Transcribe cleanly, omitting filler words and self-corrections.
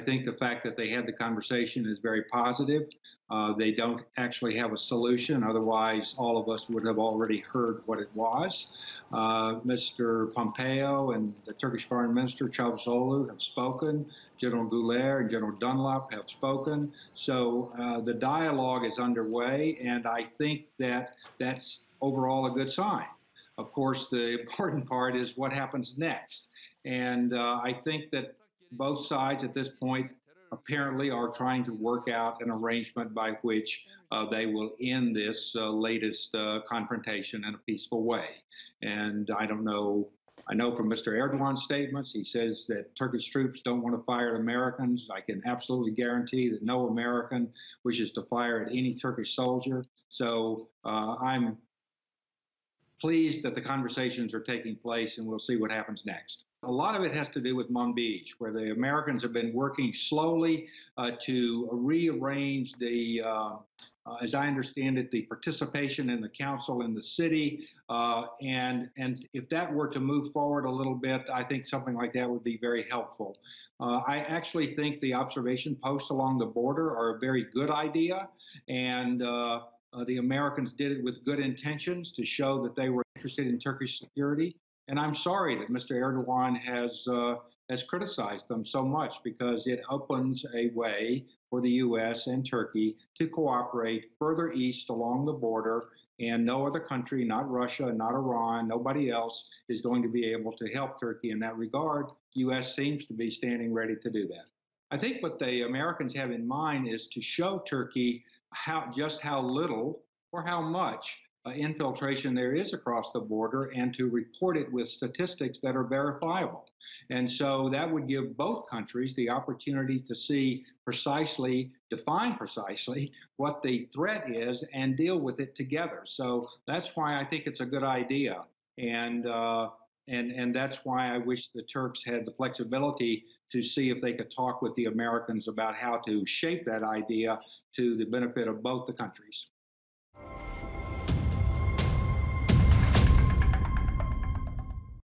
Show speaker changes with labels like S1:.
S1: I think the fact that they had the conversation is very positive. They don't actually have a solution. Otherwise, all of us would have already heard what it was. Mr. Pompeo and the Turkish Foreign Minister Çavuşoğlu have spoken. General Guler and General Dunlap have spoken. So the dialogue is underway, and I think that that's overall a good sign. Of course, the important part is what happens next. And I think that both sides at this point apparently are trying to work out an arrangement by which they will end this latest confrontation in a peaceful way. And I don't know. I know from Mr. Erdogan's statements, he says that Turkish troops don't want to fire at Americans. I can absolutely guarantee that no American wishes to fire at any Turkish soldier. So I'm pleased that the conversations are taking place, and we'll see what happens next. A lot of it has to do with Manbij, where the Americans have been working slowly to rearrange the, as I understand it, the participation in the council in the city. And if that were to move forward a little bit, I think something like that would be very helpful. I actually think the observation posts along the border are a very good idea. And the Americans did it with good intentions to show that they were interested in Turkish security. And I'm sorry that Mr. Erdogan has criticized them so much, because it opens a way for the U.S. and Turkey to cooperate further east along the border. And no other country, not Russia, not Iran, nobody else is going to be able to help Turkey in that regard. The U.S. seems to be standing ready to do that. I think what the Americans have in mind is to show Turkey just how little or how much infiltration there is across the border, and to report it with statistics that are verifiable. And so that would give both countries the opportunity to see precisely, define precisely what the threat is and deal with it together. So that's why I think it's a good idea. And that's why I wish the Turks had the flexibility to see if they could talk with the Americans about how to shape that idea to the benefit of both the countries.